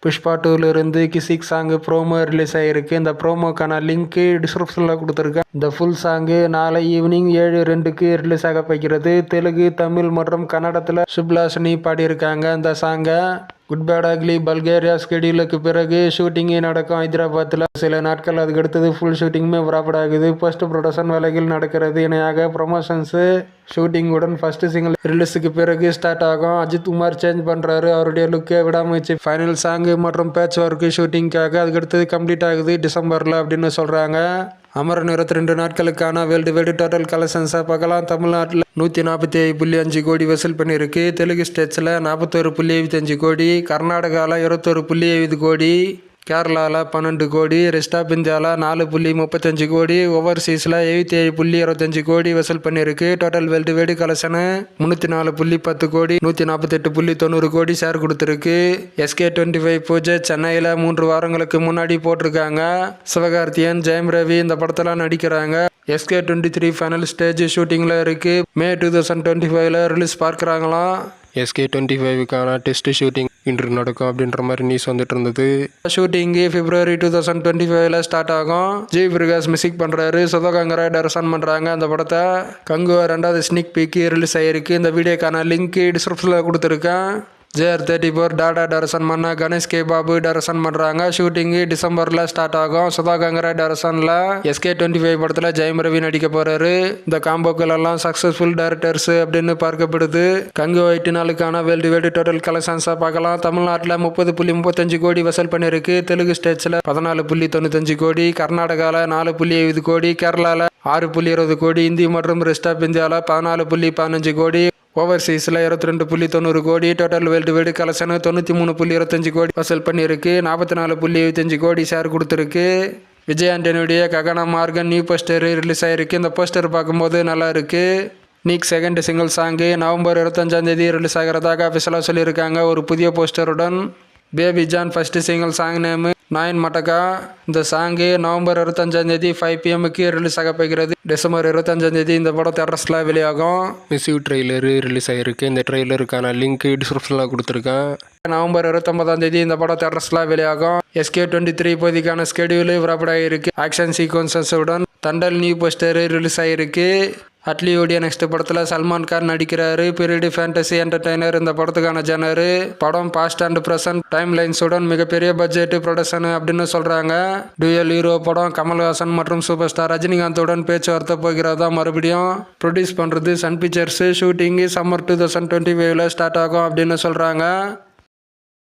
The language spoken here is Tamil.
புஷ்பா 2லேருந்து கிசிக் சாங்கு ப்ரோமோ ரிலீஸ் ஆகிருக்கு. இந்த ப்ரோமோக்கான லிங்க்கு டிஸ்கிரிப்ஷனில் கொடுத்துருக்கேன். இந்த ஃபுல் சாங்கு நாளை ஈவினிங் 7:02க்கு ரிலீஸ் ஆக போகிறது. தெலுங்கு, தமிழ் மற்றும் கன்னடத்தில் சுப்லாஷினி பாடியிருக்காங்க. இந்த சாங்கை குட் பேட் அக்லி பல்கேரியா ஸ்கெடியூலுக்கு பிறகு ஷூட்டிங்கே நடக்கும் ஹைதராபாத்தில். சில நாட்கள் அதுக்கு அடுத்தது ஃபுல் ஷூட்டிங்குமே ப்ராப்பர்ட் ஆகுது. போஸ்ட் ப்ரொடக்ஷன் வேலைகள் நடக்கிறது. இணையாக ப்ரொமோஷன்ஸு ஷூட்டிங்குடன் ஃபர்ஸ்ட் சிங்கிள் ரிலீஸுக்கு பிறகு ஸ்டார்ட் ஆகும். அஜித் குமார் சேஞ்ச் பண்ணுறாரு அவருடைய லுக்கை விடாமுயற்சி. ஃபைனல் சாங்கு மற்றும் பேட்ச் ஒர்க்கு ஷூட்டிங்காக அதுக்கடுத்தது கம்ப்ளீட் ஆகுது டிசம்பரில் அப்படின்னு சொல்கிறாங்க. அமரன் 22 நாட்களுக்கான வேர்ல்டு வைடு டோட்டல் கலெக்ஷன்ஸை பார்க்கலாம். தமிழ்நாட்டில் 147.5 கோடி வசூல் பண்ணியிருக்கு. தெலுங்கு ஸ்டேட்ஸில் 41.75 கோடி, கர்நாடகாவில் 21.70 கோடி, கேரளாவில் 12 கோடி, ரெஸ்ட் ஆஃப் இந்தியாவில் 4.35 கோடி, ஓவர்சீஸில் 77.25 கோடி வசூல் பண்ணியிருக்கு. டோட்டல் வேர்ல்டு வைடு கலெக்ஷனு 304.10 கோடி, 148.90 கோடி ஷேர் கொடுத்துருக்கு. SK25 பூஜை சென்னையில் 3 வாரங்களுக்கு முன்னாடி போட்டிருக்காங்க. சிவகார்த்தியன், ஜெயம் ரவி இந்த படத்தில் நடிக்கிறாங்க. SK23 ஃபைனல் ஸ்டேஜ் ஷூட்டிங்கில் இருக்குது. மே 2025 ரிலீஸ் பார்க்குறாங்களாம். SK25க்கான டெஸ்ட் ஷூட்டிங் இன்று நடக்கும் அப்படின்ற மாதிரி நியூஸ் வந்துட்டு இருந்தது. ஷூட்டிங்கு February 2025 ஸ்டார்ட் ஆகும். ஜி பிரகாஷ் மியூசிக் பண்ணுறாரு, சுதகங்கரா டைரக்ஷன் பண்ணுறாங்க. அந்த படத்தை கங்குவா 2வது ஸ்னிக் பீக்கு ரிலீஸ் ஆகிருக்கு. இந்த வீடியோக்கான லிங்க் டிஸ்கிரிப்ஷனில் கொடுத்துருக்கேன். JR34 டாடா டைரக்ஷன் பண்ண கணேஷ் கே பாபு டைரக்ஷன் பண்ணுறாங்க. ஷூட்டிங்கு டிசம்பரில் ஸ்டார்ட் ஆகும். சுதாகங்கரா டைரக்ஷனில் SK25 படத்தில் ஜெயம் ரவி நடிக்க போகிறாரு. இந்த காம்போக்கள் எல்லாம் சக்ஸஸ்ஃபுல் டைரக்டர்ஸ் அப்படின்னு பார்க்கப்படுது. கங்கு 8 நாளுக்கான வேர்ல்டு வைடு டோட்டல் கலெக்ஷன்ஸை பார்க்கலாம். தமிழ்நாட்டில் 30.35 கோடி வசூல் பண்ணியிருக்கு. தெலுங்கு ஸ்டேட்ஸில் 14.95 கோடி, கர்நாடகாவில் 4.70 கோடி, கேரளாவில் 6.20 கோடி, இந்தி மற்றும் ரெஸ்ட் ஆஃப் இந்தியாவில் 14.15 கோடி, ஓவர்சீஸில் 22.90 கோடி. டோட்டல் வேர்ல்டு வைடு கலெக்ஷனு 93.25 கோடி வசூல் பண்ணியிருக்கு. 44.75 கோடி ஷேர் கொடுத்துருக்கு. விஜய் ஆண்டனியுடைய Gagana Margan new poster release ஆகிருக்கு. இந்த போஸ்டர் பார்க்கும்போது நல்லா இருக்குது. நீக் second single song November 25 release ஆகிறதாக அஃபிஷியலாக சொல்லியிருக்காங்க ஒரு புதிய போஸ்டருடன். Baby John first single song name Nain Matakka. இந்த சாங்கு நவம்பர் 25 5 PM ரிலீஸ் ஆக போகிறது. டிசம்பர் 25 இந்த படம் தேட்டர்ஸில் வெளியாகும். மிஸ்யூ ட்ரெய்லரு ரிலீஸ் ஆகிருக்கு. இந்த ட்ரெய்லருக்கான லிங்க் டிஸ்கிரிப்ஷனில் கொடுத்துருக்கேன். நவம்பர் 29 இந்த படம் தேட்டர்ஸில் வெளியாகும். SK23 இப்போதைக்கான ஸ்கெடியூலு ப்ராப்பர்ட் ஆகிருக்கு. ஆக்ஷன் சீக்வன்சஸுடன் தண்டல் நியூ போஸ்டர் ரிலீஸ் ஆகிருக்கு. அட்லியோடைய நெக்ஸ்ட் படத்தில் சல்மான் கான் நடிக்கிறாரு. பீரியட் ஃபேண்டசி என்டர்டைனர் இந்த படத்துக்கான ஜனரு. படம் பாஸ்ட் அண்ட் ப்ரெசன்ட் டைம் லைன்ஸுடன் மிகப்பெரிய பட்ஜெட் ப்ரொடக்ஷன் அப்படின்னு சொல்கிறாங்க. டூயல் ஹீரோ படம் கமல்ஹாசன் மற்றும் சூப்பர் ஸ்டார் ரஜினிகாந்தோடன் பேச்சுவார்த்தை போகிறதா மறுபடியும். ப்ரொடியூஸ் பண்ணுறது Sun Pictures. Shooting summer 2025 start ஆகும் அப்படின்னு சொல்கிறாங்க.